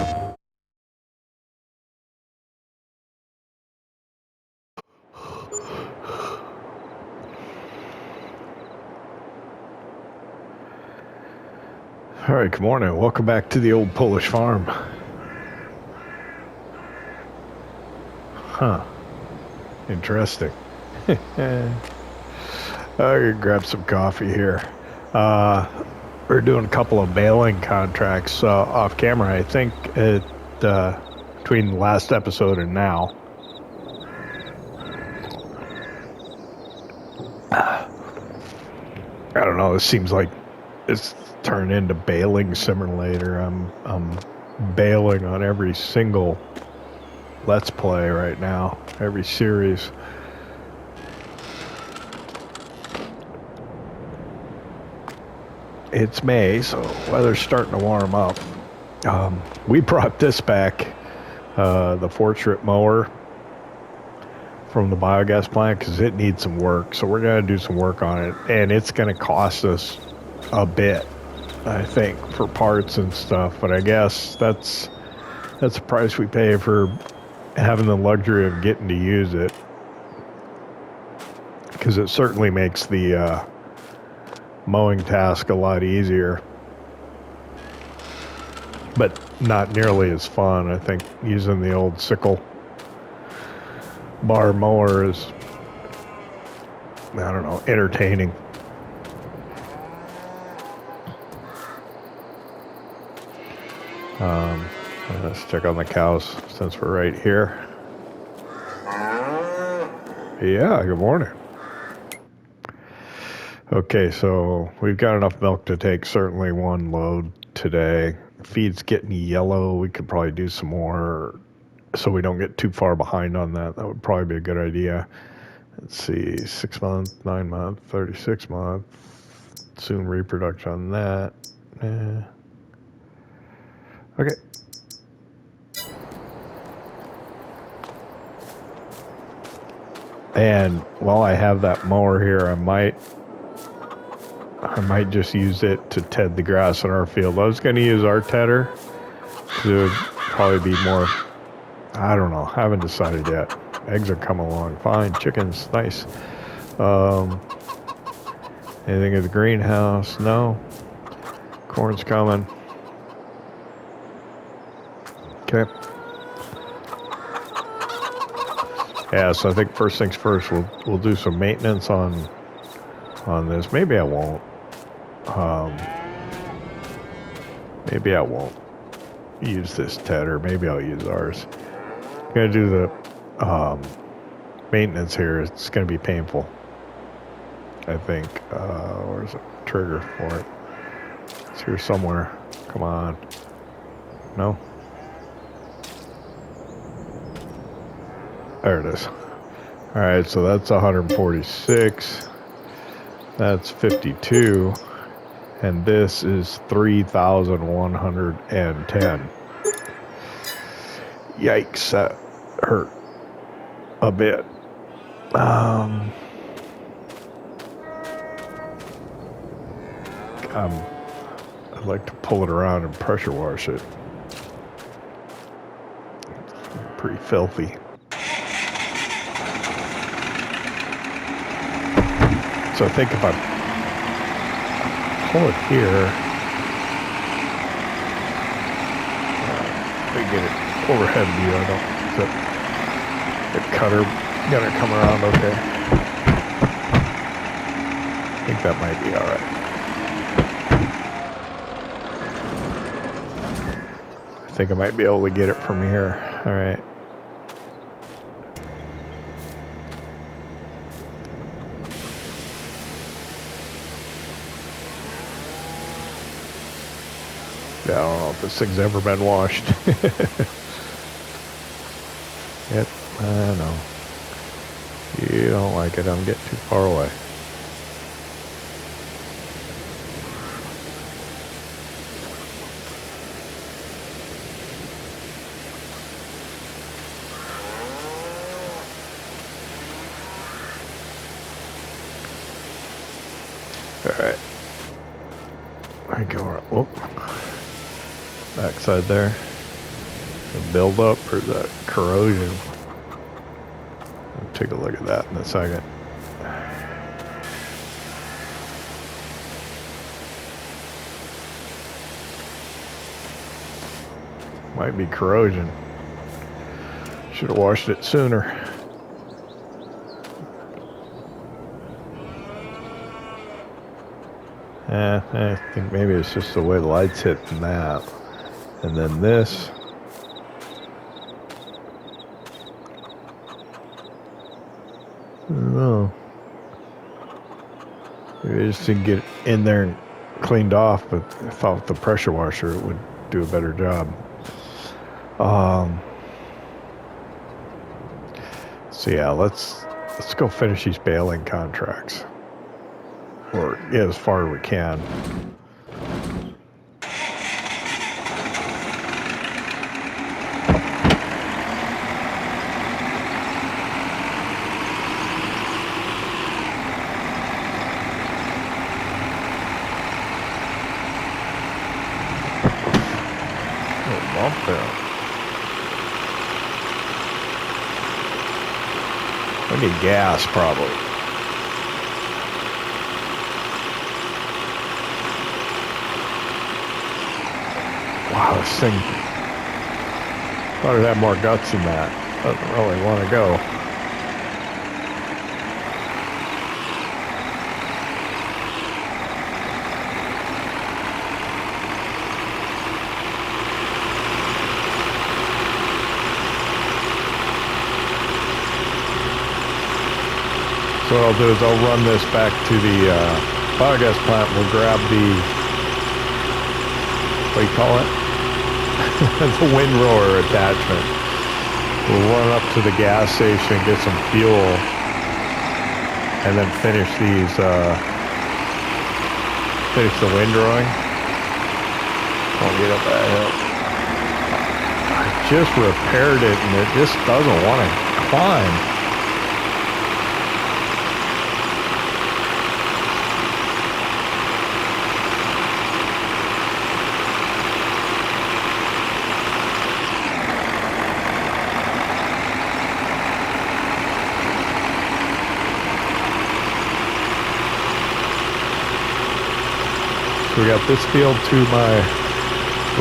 All right, good morning. Welcome back to the old Polish farm. Huh. Interesting. I can grab some coffee here. We're doing a couple of baling contracts off camera. I think between the last episode and now. I don't know. It seems like it's turned into baling simulator. I'm bailing on every single Let's Play right now, every series. It's May, so weather's starting to warm up. We brought this back, the 4-trip mower from the biogas plant, because it needs some work. So we're going to do some work on it, and it's going to cost us a bit, I think, for parts and stuff. But I guess that's the price we pay for having the luxury of getting to use it, because it certainly makes the mowing task a lot easier, but not nearly as fun. I think using the old sickle bar mower is, I don't know, entertaining. Let's check on the cows since we're right here. Yeah, good morning. Okay, so we've got enough milk to take certainly one load today. Feed's getting yellow. We could probably do some more so we don't get too far behind on that. That would probably be a good idea. Let's see, 6 month, 9 month, 36 month. Soon reproduction on that. Okay. And while I have that mower here, I might just use it to ted the grass in our field. I was going to use our tedder, because it would probably be more, I don't know, I haven't decided yet. Eggs are coming along fine. Chickens, nice. Anything at the greenhouse? No. Corn's coming. Okay. Yeah, so I think first things first, we'll do some maintenance on this. Maybe I won't. Maybe I won't use this tedder. Maybe I'll use ours. I'm gonna do the maintenance here. It's gonna be painful, I think. Where's the trigger for it? It's here somewhere. Come on. No? There it is. All right, so that's 146. That's 52. And this is 3,110. Yikes, that hurt a bit. I'd like to pull it around and pressure wash it. It's pretty filthy. So I think if I pull it here, we get it overhead view. I don't, the cutter gonna come around okay. I think that might be all right. I think I might be able to get it from here. All right. I don't know if this thing's ever been washed. Yep, I know. You don't like it, I'm getting too far away. Alright. I go around. Whoop. Backside there. The buildup or the corrosion? I'll take a look at that in a second. Might be corrosion. Should have washed it sooner. I think maybe it's just the way the lights hit the map. And then this. I don't know. Maybe I just didn't get in there and cleaned off, but I thought with the pressure washer it would do a better job. So yeah, let's go finish these baling contracts. Or get as far as we can. Oh, bump there. We need gas, probably. Wow, this thing thought it had more guts than that. Doesn't really want to go. So what I'll do is I'll run this back to the biogas plant. We'll grab the, what do you call it? The windrower attachment. We'll run up to the gas station, get some fuel, and then finish these, finish the windrowing. I'll get up that hill. I just repaired it and it just doesn't want to climb. So we got this field to my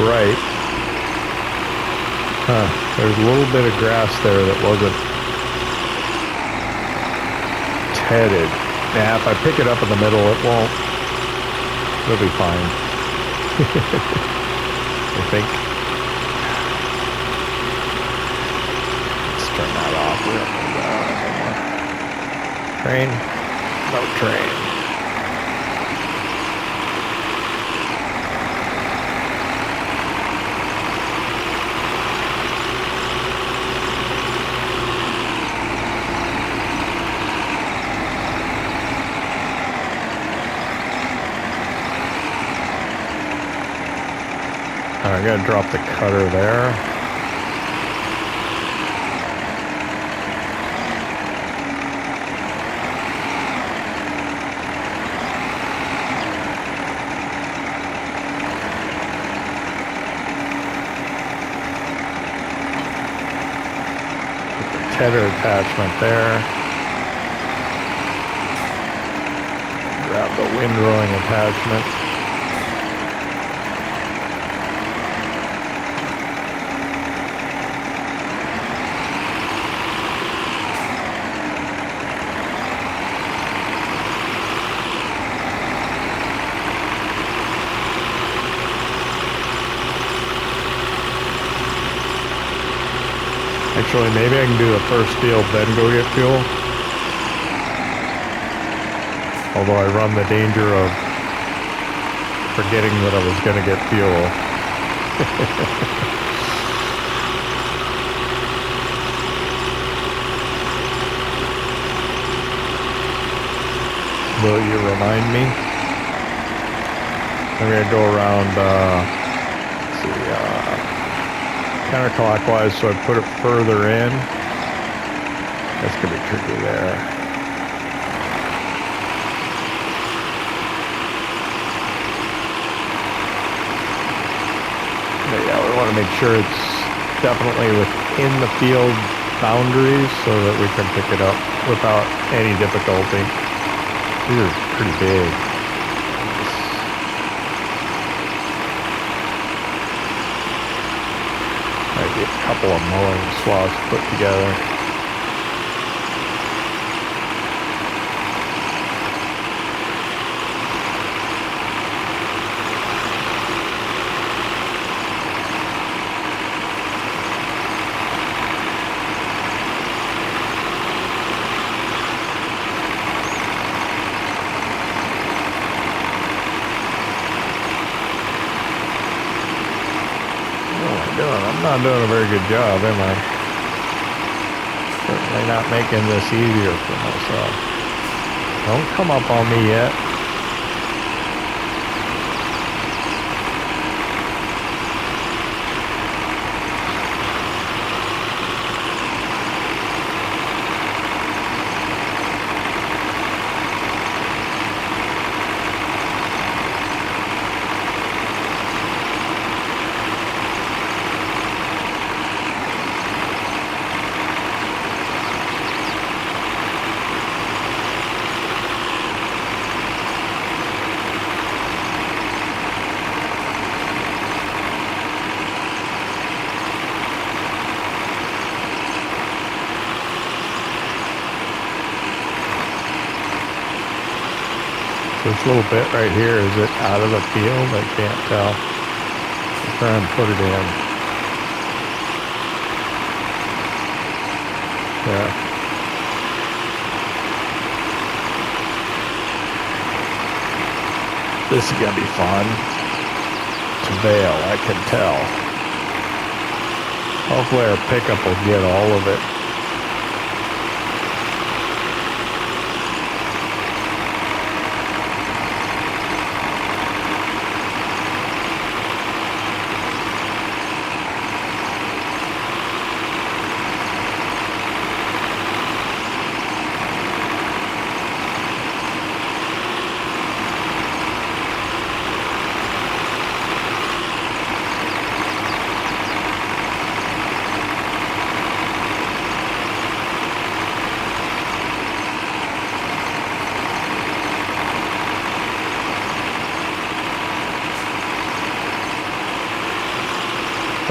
right. There's a little bit of grass there that wasn't tedded. Nah, if I pick it up in the middle, it won't. It'll be fine. I think. Let's turn that off. We don't need that anymore. Train? No train. I gotta drop the cutter there. Put the tether attachment there. Grab the windrowing attachment. Actually, maybe I can do the first field, then go get fuel. Although I run the danger of forgetting that I was going to get fuel. Will you remind me? I'm going to go around, let's see, counterclockwise, so I put it further in. That's going to be tricky there. But yeah, we want to make sure it's definitely within the field boundaries so that we can pick it up without any difficulty. These are pretty big. Might get a couple of mowing swaths put together. I'm not doing a very good job, am I? Certainly not making this easier for myself. Don't come up on me yet. This little bit right here, is it out of the field? I can't tell. I'll try and put it in. Yeah. This is gonna be fun to bale, I can tell. Hopefully our pickup will get all of it.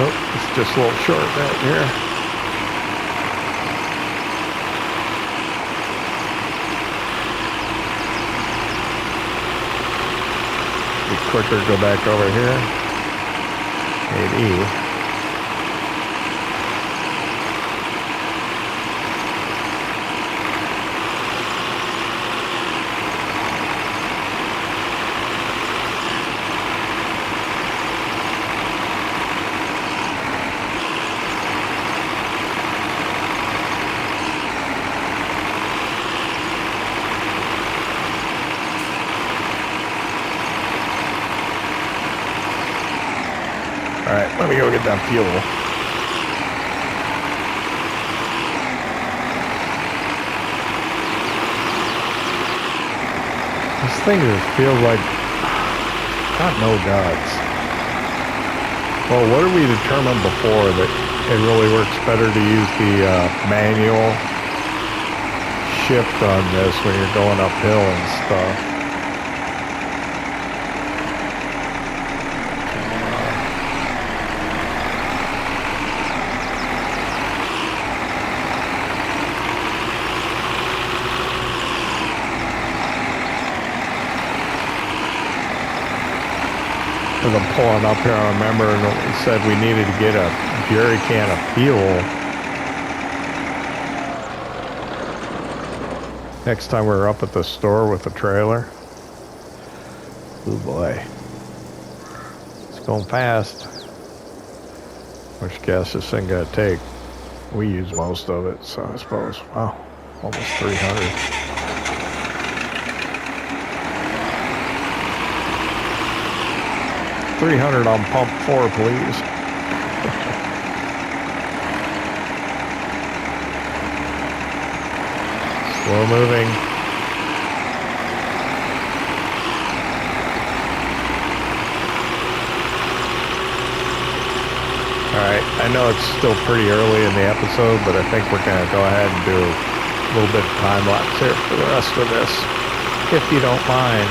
Oh, it's just a little short right here. Be quicker to go back over here. Maybe. Alright, let me go get that fuel. This thing just feels like, got no guts. Well, what did we determine before that it really works better to use the manual shift on this when you're going uphill and stuff? As I'm pulling up here, I remember we said we needed to get a jerry can of fuel. Next time we're up at the store with the trailer. Oh boy. It's going fast. How much gas this thing gotta take? We use most of it, so I suppose. Wow, almost 300. 300 on pump 4, please. Slow moving. Alright, I know it's still pretty early in the episode, but I think we're going to go ahead and do a little bit of time-lapse here for the rest of this, if you don't mind.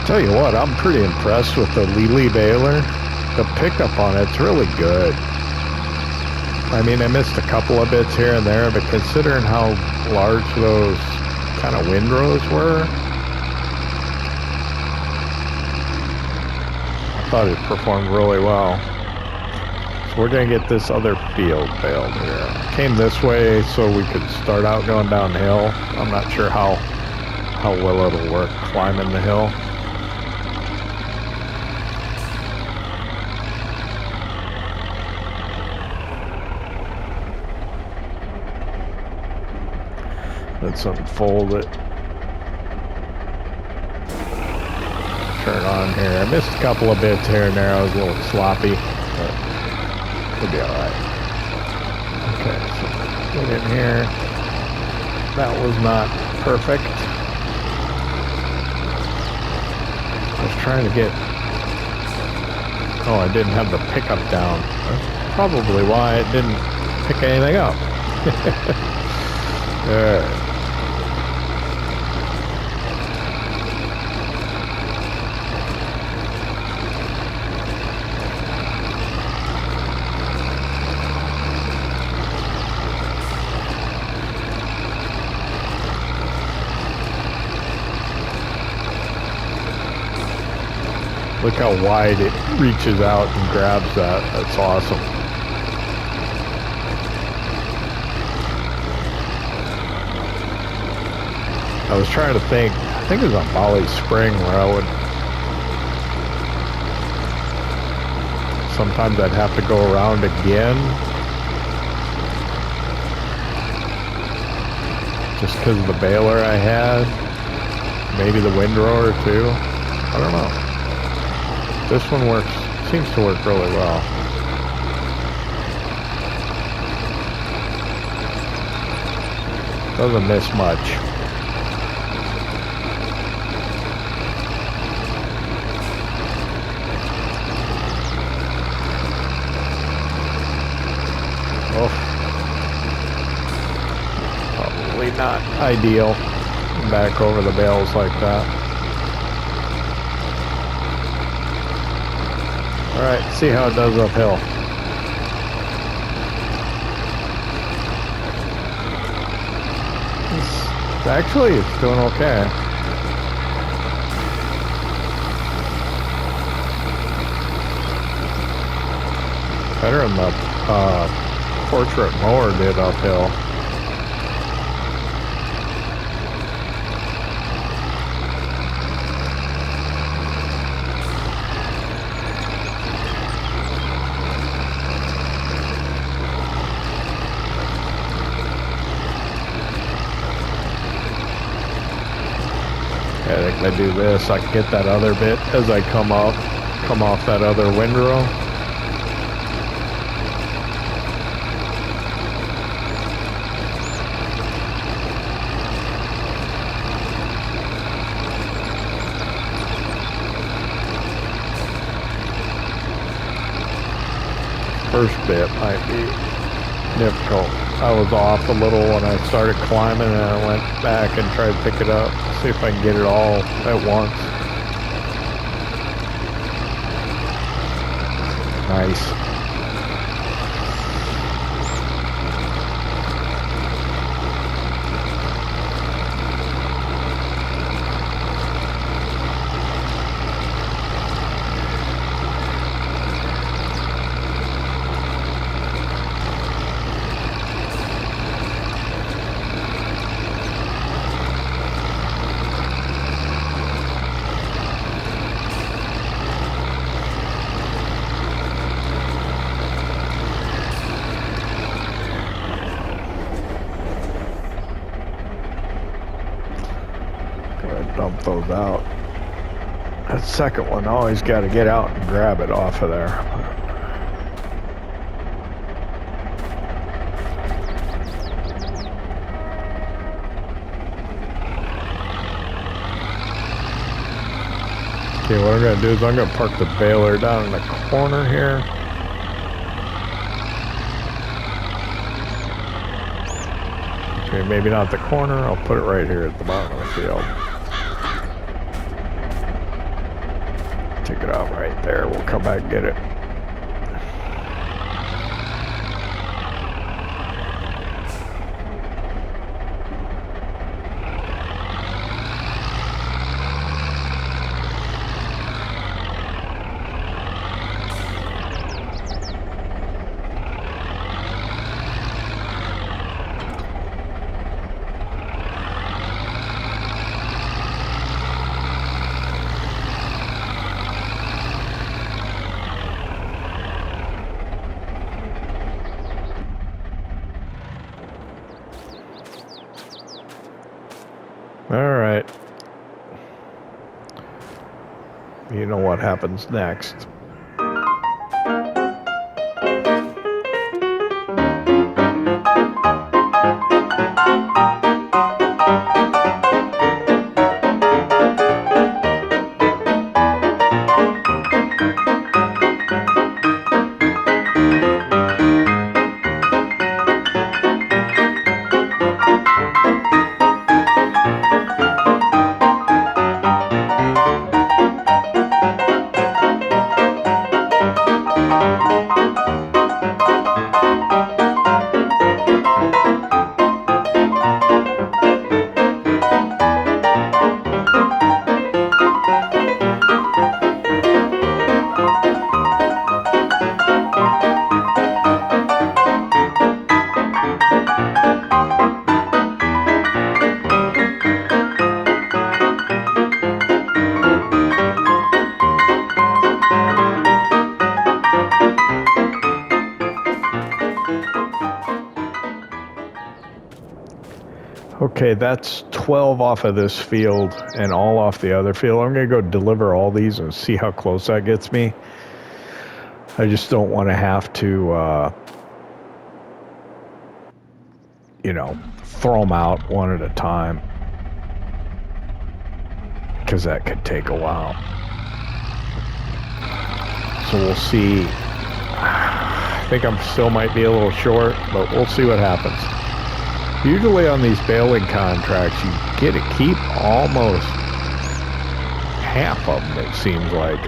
Tell you what, I'm pretty impressed with the Lely baler. The pickup on it's really good. I mean, I missed a couple of bits here and there, but considering how large those kind of windrows were, I thought it performed really well. So we're going to get this other field baled here. Came this way so we could start out going downhill. I'm not sure how well it'll work climbing the hill. Let's unfold it. Turn on here. I missed a couple of bits here and there. I was a little sloppy, but it'll be alright. Okay, so get in here. That was not perfect. I was trying to get... Oh, I didn't have the pickup down. That's probably why it didn't pick anything up. Alright. Look how wide it reaches out and grabs that. That's awesome. I was trying to think, I think it was on Molly Spring where I would, sometimes I'd have to go around again. Just because of the baler I had. Maybe the windrower too. I don't know. This one works, seems to work really well. Doesn't miss much. not ideal. Back over the bales like that. Alright, see how it does uphill. Actually, it's doing okay. Better than the portrait mower did uphill. I think if I do this, I can get that other bit as I come off that other windrow. First bit might be difficult. I was off a little when I started climbing, and I went back and tried to pick it up, see if I can get it all at once. Nice. Dump those out. That second one, always got to get out and grab it off of there. Okay, what I'm going to do is I'm going to park the baler down in the corner here. Okay, maybe not the corner. I'll put it right here at the bottom of the field. Take it out right there. We'll come back and get it. Alright. You know what happens next. Okay, that's 12 off of this field and all off the other field. I'm going to go deliver all these and see how close that gets me. I just don't want to have to, you know, throw them out one at a time, because that could take a while. So we'll see. I think I still might be a little short, but we'll see what happens. Usually on these baling contracts, you get to keep almost half of them, it seems like.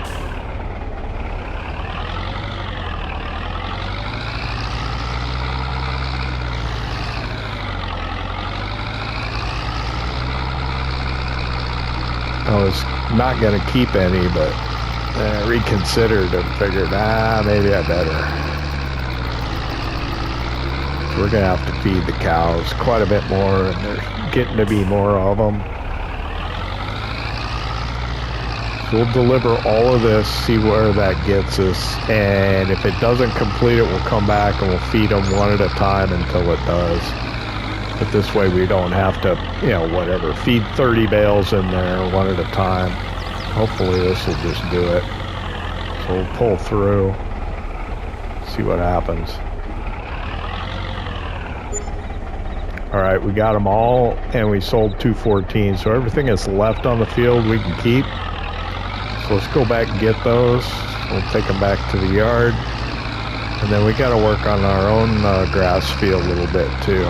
I was not going to keep any, but I reconsidered and figured, maybe I better. So we're going to have to feed the cows quite a bit more, and there's getting to be more of them. So we'll deliver all of this, see where that gets us, and if it doesn't complete it, we'll come back and we'll feed them one at a time until it does. But this way we don't have to, whatever, feed 30 bales in there one at a time. Hopefully this will just do it. So we'll pull through, see what happens. All right, we got them all, and we sold 214. So everything that's left on the field we can keep. So let's go back and get those. We'll take them back to the yard. And then we got to work on our own grass field a little bit too.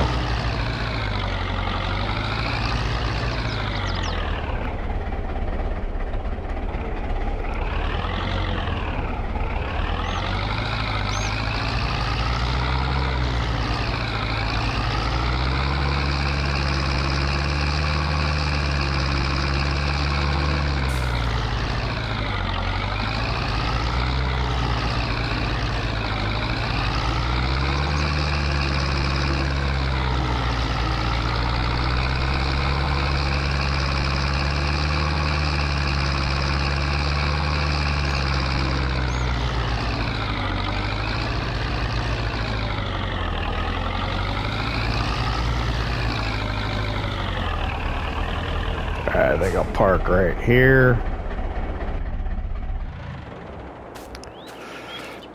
I think I'll park right here.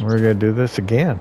We're gonna do this again.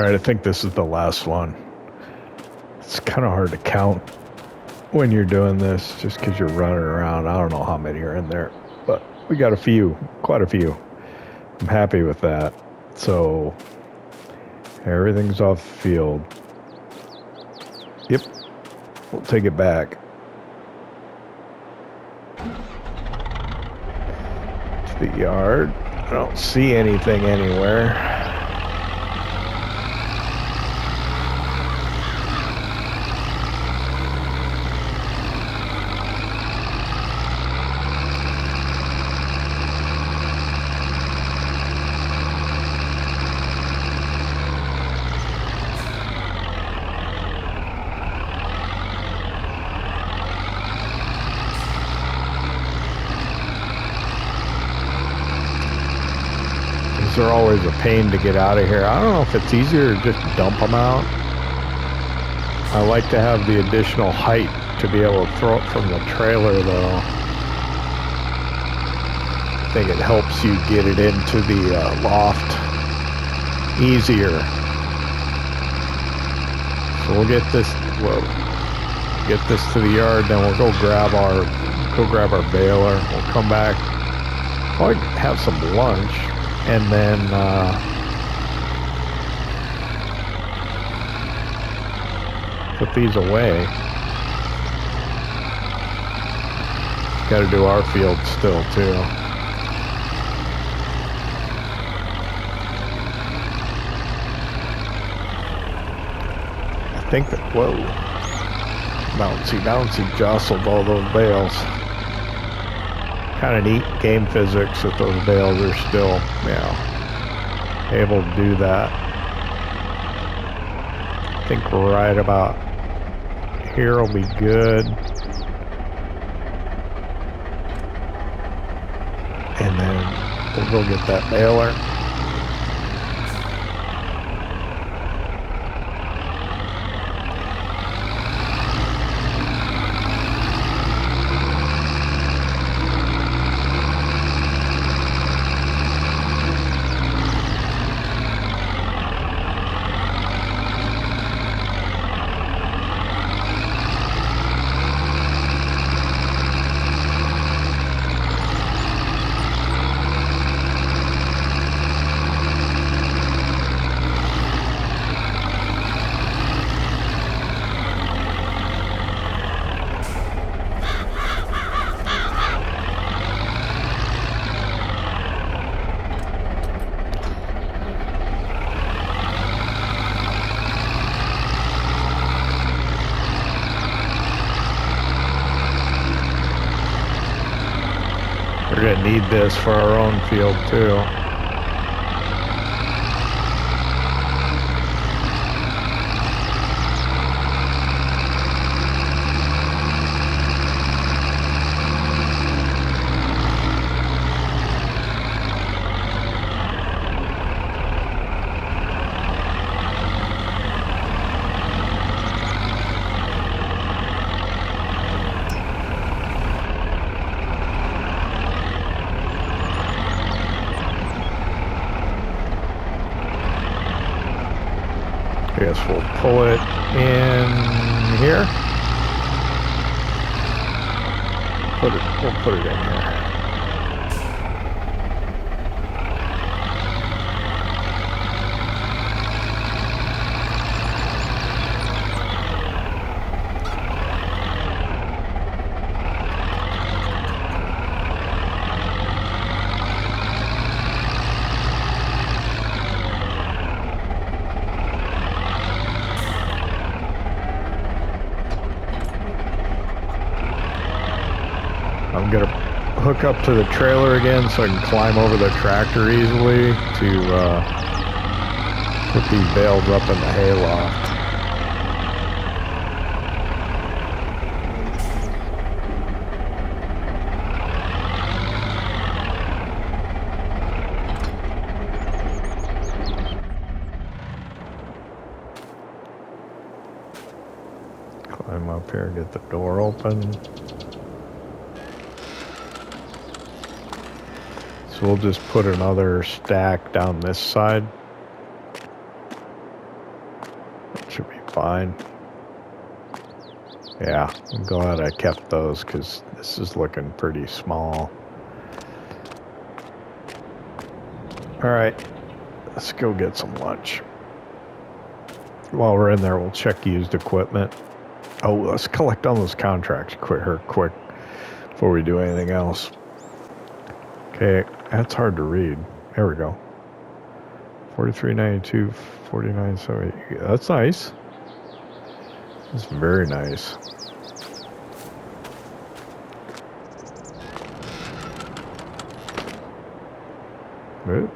I think this is the last one. It's kind of hard to count when you're doing this just because you're running around. I don't know how many are in there, but we got a few, quite a few. I'm happy with that. So everything's off the field. Yep, we'll take it back to the yard. I don't see anything anywhere. They're always a pain to get out of here. I don't know if it's easier to just dump them out. I like to have the additional height to be able to throw it from the trailer though. I think it helps you get it into the loft easier. So we'll get this to the yard, then we'll go grab our baler. We'll come back, probably have some lunch. And then put these away. Got to do our field still too. I think that, whoa, bouncy jostled all those bales. kind of neat game physics that those bales are still, able to do that. I think right about here will be good. And then we'll go get that baler. We're gonna need this for our own field too. I guess we'll pull it in here. We'll put it in here. I'm gonna hook up to the trailer again so I can climb over the tractor easily to put these bales up in the hayloft. Climb up here, get the door open. So we'll just put another stack down this side. That should be fine. Yeah, I'm glad I kept those because this is looking pretty small. All right, let's go get some lunch. While we're in there, we'll check used equipment. Oh, let's collect all those contracts quick before we do anything else. Okay, that's hard to read. There we go. 4392, 4970. That's nice. That's very nice. Good.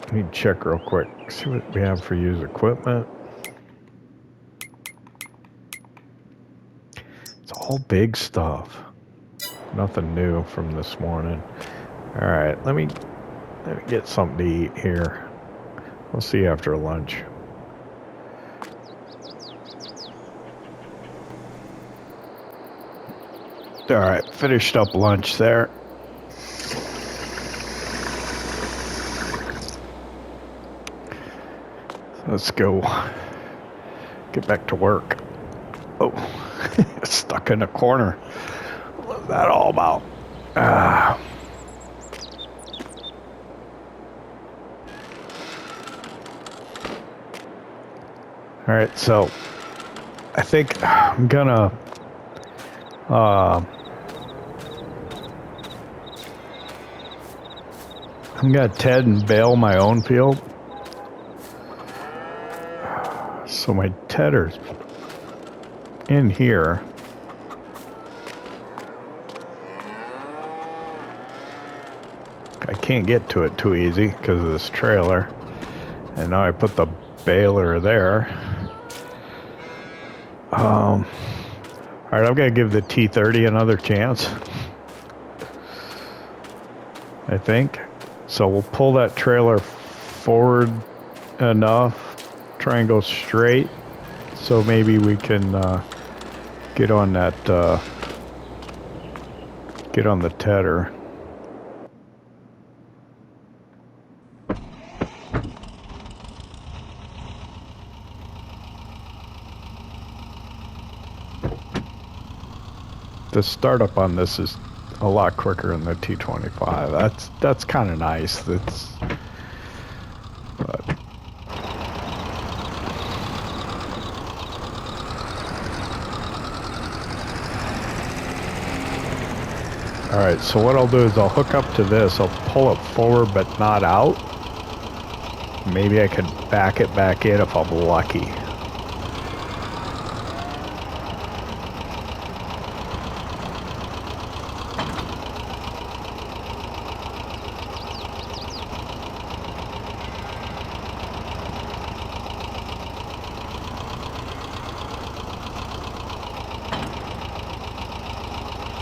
Let me check real quick. See what we have for used equipment. All big stuff. Nothing new from this morning. All right, let me get something to eat here. We'll see you after lunch. All right, finished up lunch there. Let's go get back to work. Oh. Stuck in a corner. What's that all about? All right, so I think I'm gonna TED and bale my own field. So my Tedders in here. I can't get to it too easy because of this trailer. And now I put the baler there. Alright, I'm going to give the T30 another chance. I think. So we'll pull that trailer forward enough, try and go straight, so maybe we can get on that, get on the tedder. The startup on this is a lot quicker than the T25. That's kind of nice. But all right, so what I'll do is I'll hook up to this. I'll pull it forward but not out. Maybe I could back it back in if I'm lucky.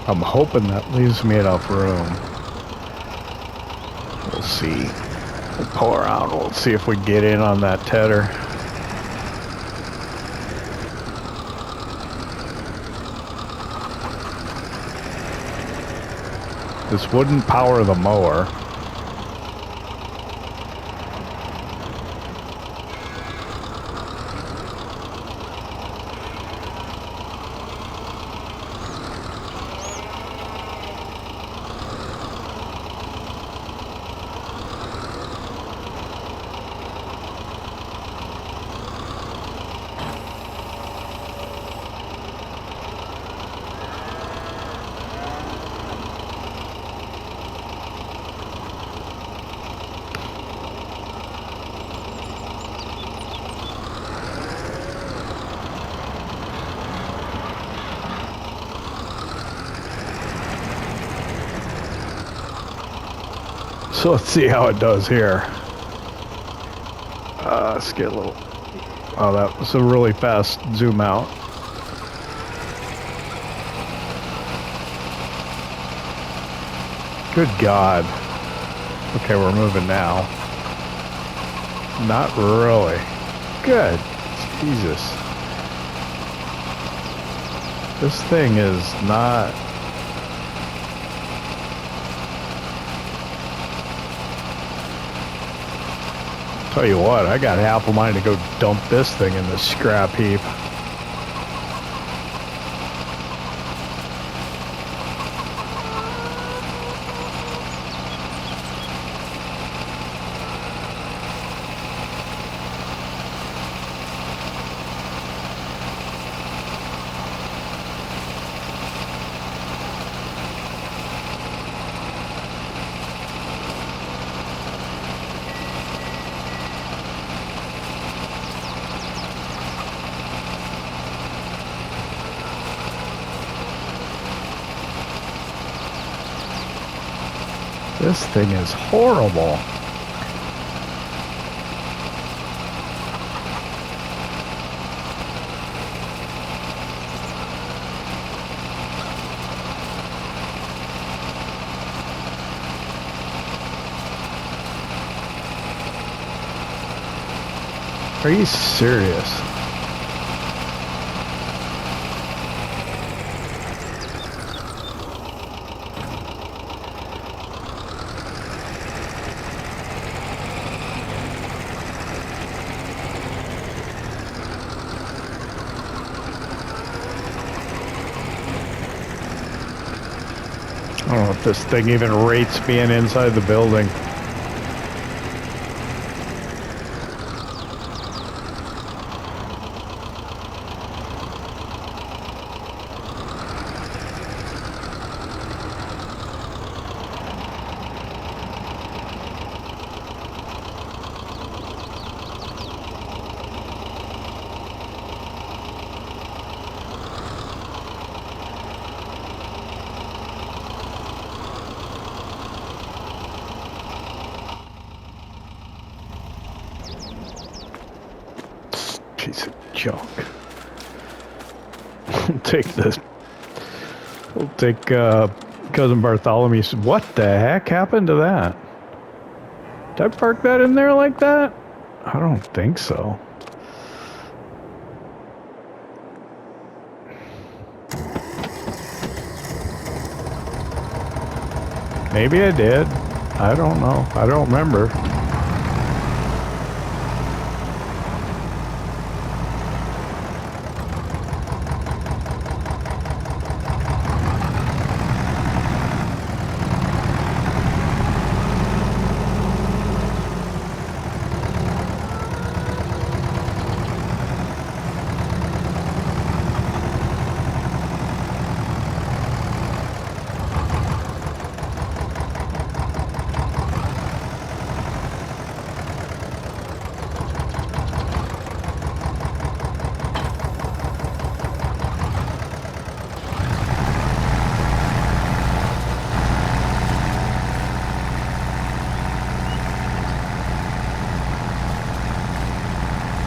I'm hoping that leaves me enough room. We'll see. We'll pull around. We'll see if we get in on that tedder. This wouldn't power the mower. So let's see how it does here. Let's get a little... Oh, that was a really fast zoom out. Good God. Okay, we're moving now. Not really. Good. Jesus. This thing is not... Tell you what, I got half a mind to go dump this thing in the scrap heap. This thing is horrible. Are you serious? I don't know if this thing even rates being inside the building. Piece of junk. We'll take this. We'll take cousin Bartholomeus. What the heck happened to that? Did I park that in there like that? I don't think so. Maybe I did. I don't know. I don't remember.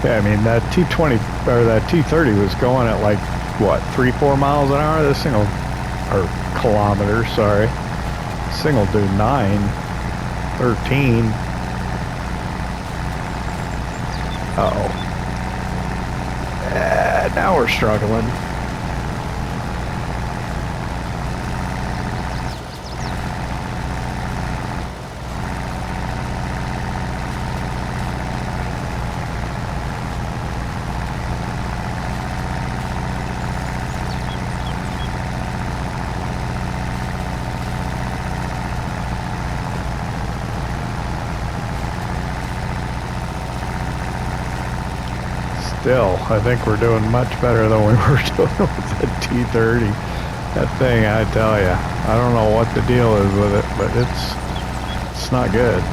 Yeah, I mean, that T20 or that T30 was going at like, what, 3-4 miles an hour? This thing will, or kilometers, sorry. This thing will do 9, 13. Uh-oh. Now we're struggling. Still, I think we're doing much better than we were doing with the T30. That thing, I tell you, I don't know what the deal is with it, but it's not good.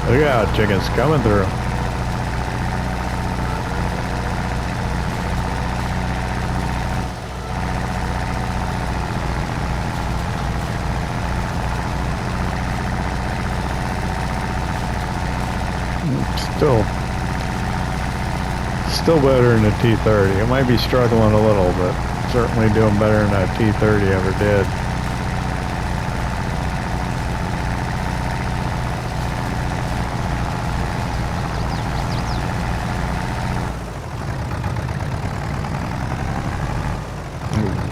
Look out, chickens coming through. Still better than the T30. It might be struggling a little, but certainly doing better than that T30 ever did.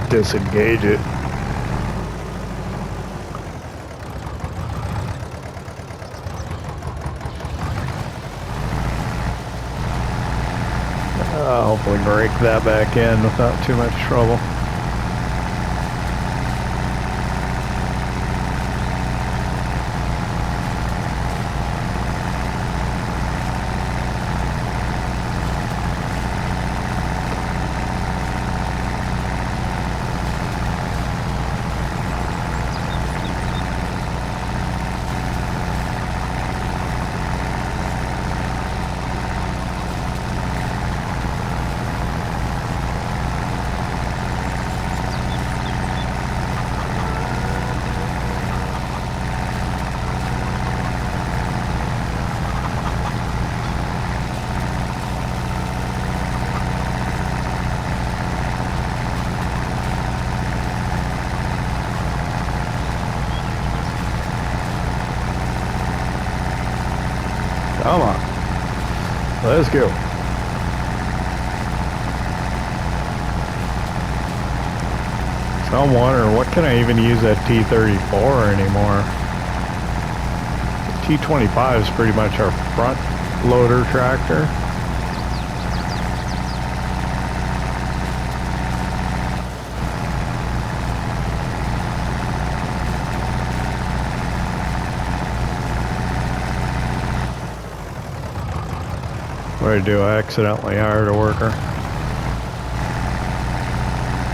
Disengage it. Hopefully break that back in without too much trouble. Come on. Let's go. So I'm wondering, what can I even use that T30 for anymore? The T25 is pretty much our front loader tractor. What did I do? I accidentally hired a worker.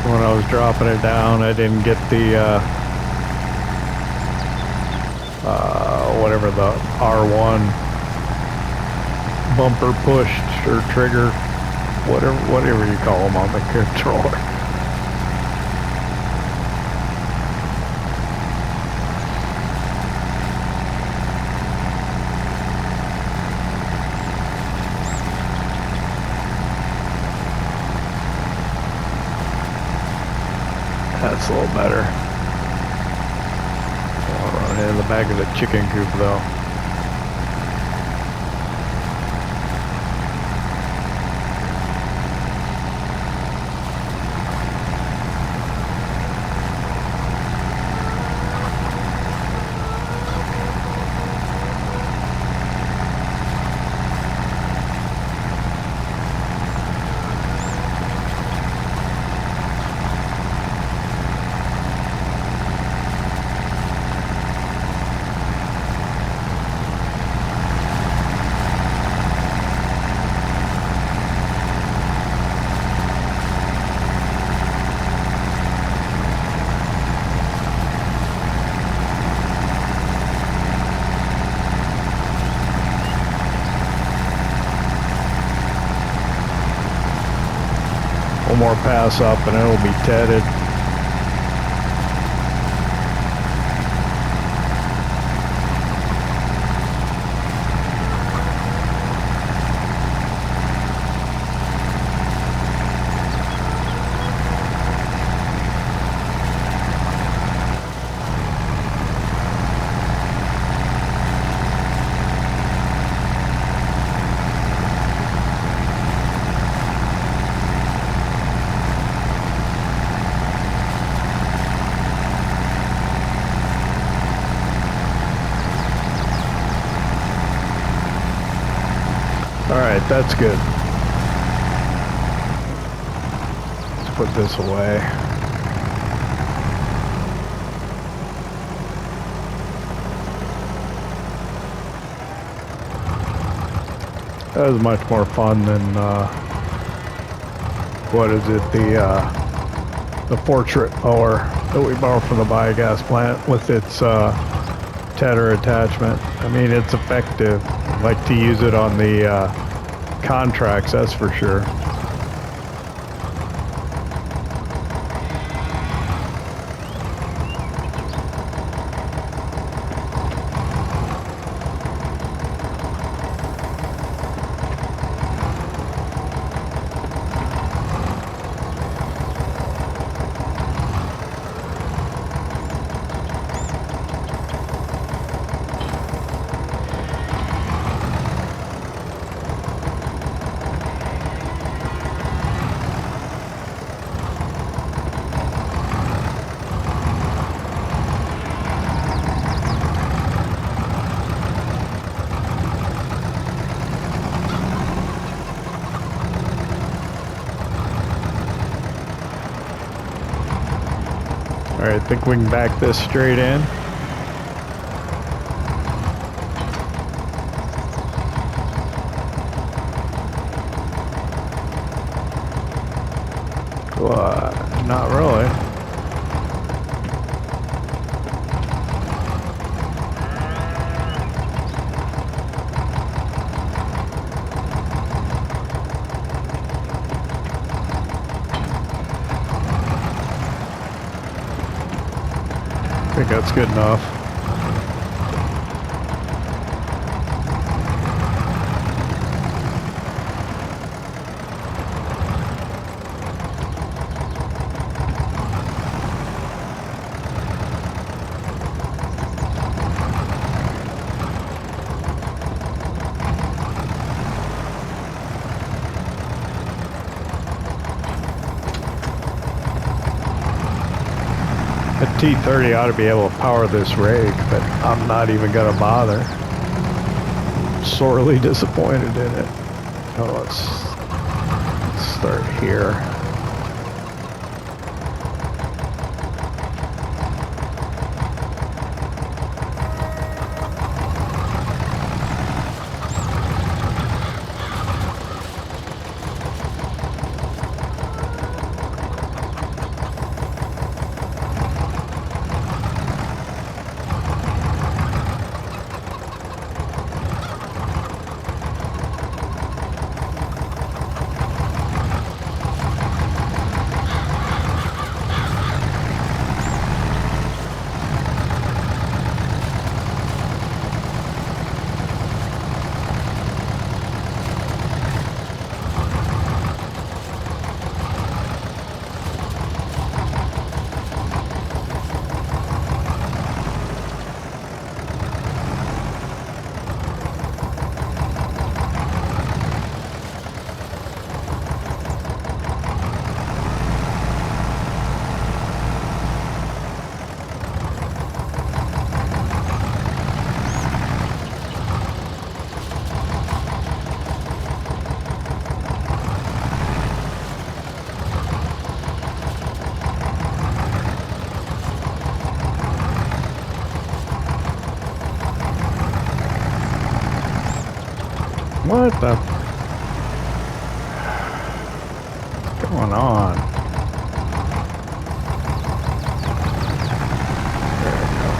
When I was dropping it down, I didn't get the whatever the R1 bumper pushed or trigger, whatever you call them on the controller. That's a little better. I'll run into the back of the chicken coop though. One more pass up and it'll be tedded. Alright, that's good. Let's put this away. That was much more fun than, what is it, the portrait mower that we borrowed from the biogas plant with its tedder attachment. I mean, it's effective. I like to use it on the contracts, that's for sure. Alright, I think we can back this straight in. Not really. I think that's good enough. A T30 ought to be able to power this rig, but I'm not even gonna bother. Sorely disappointed in it. Oh, let's start here. What the? What's going on? There we go.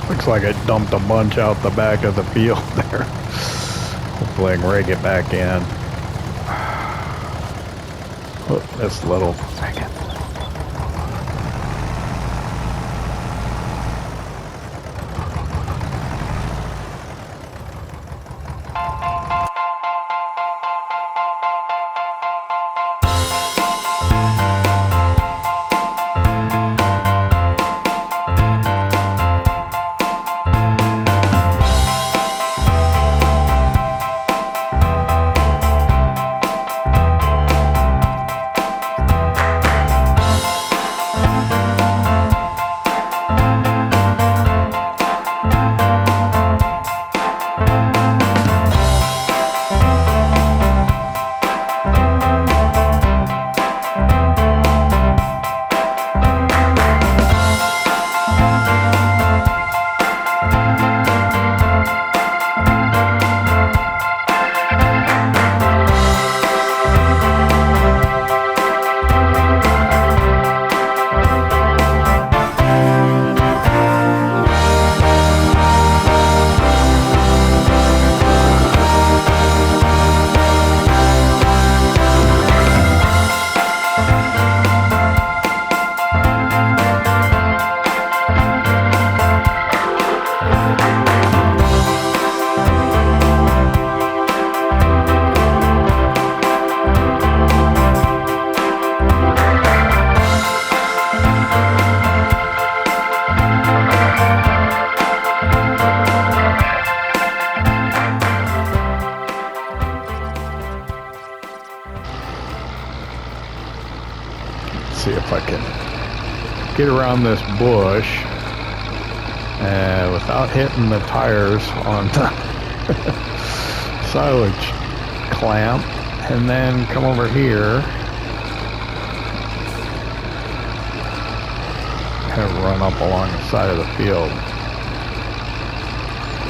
Looks like I dumped a bunch out the back of the field there. Hopefully I can rake it back in. Oh, this little second. See if I can get around this bush without hitting the tires on the silage clamp, and then come over here and run up along the side of the field.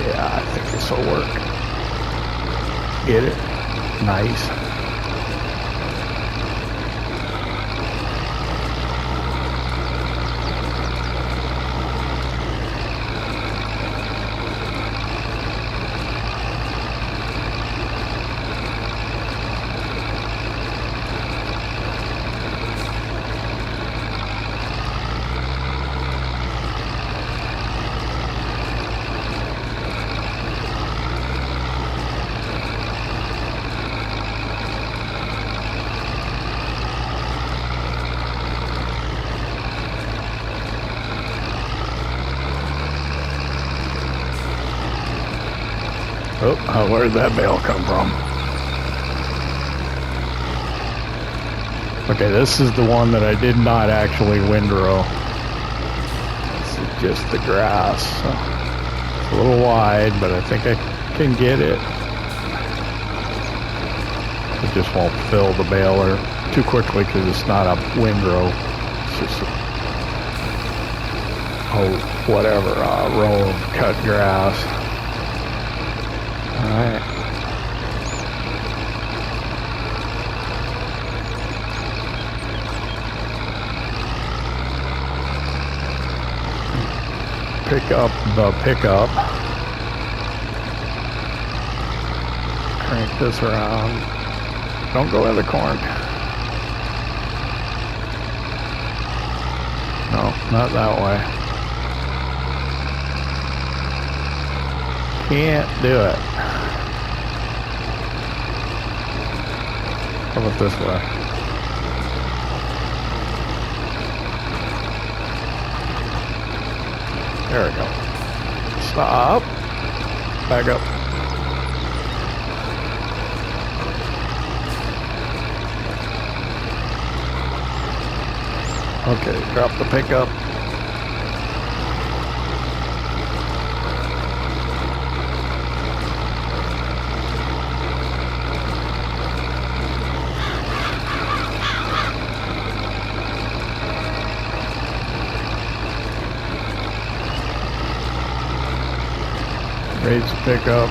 Yeah, I think this will work. Get it? Nice. Oh, where'd that bale come from? Okay, this is the one that I did not actually windrow. This is just the grass. So it's a little wide, but I think I can get it. It just won't fill the baler too quickly because it's not a windrow. It's just a row of cut grass. Alright. Pick up the pickup. Crank this around. Don't go in the corn. No, not that way. Can't do it. How about this way? There we go. Stop. Back up. Okay, drop the pickup. Raise the pickup.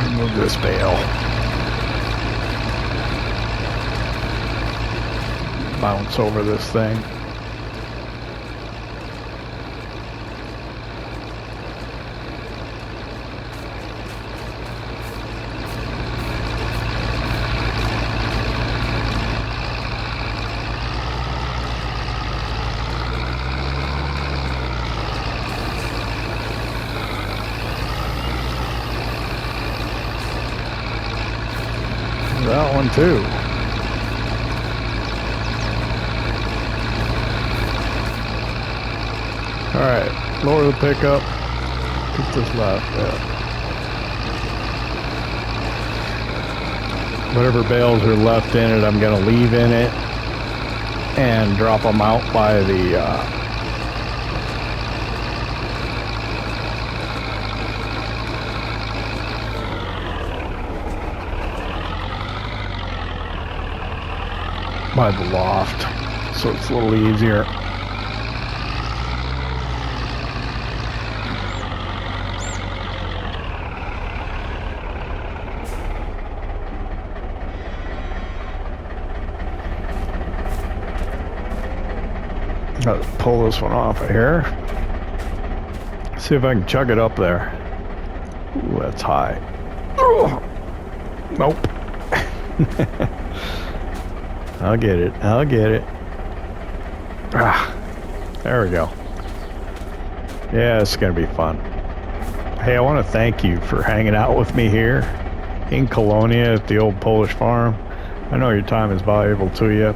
Remove this bale. Bounce over this thing. That one too. All right, lower the pickup. Keep this left. Yeah. Whatever bales are left in it, I'm gonna leave in it and drop them out by the loft, so it's a little easier. Gotta pull this one off of here. See if I can chug it up there. Ooh, that's high. Oh, nope. I'll get it. I'll get it. Ah, there we go. Yeah, it's going to be fun. Hey, I want to thank you for hanging out with me here in Kolonia at the old Polish farm. I know your time is valuable to you.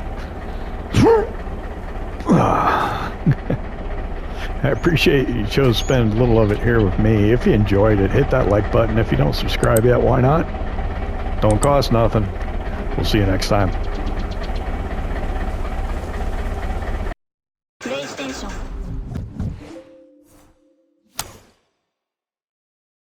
I appreciate you chose to spend a little of it here with me. If you enjoyed it, hit that like button. If you don't subscribe yet, why not? Don't cost nothing. We'll see you next time.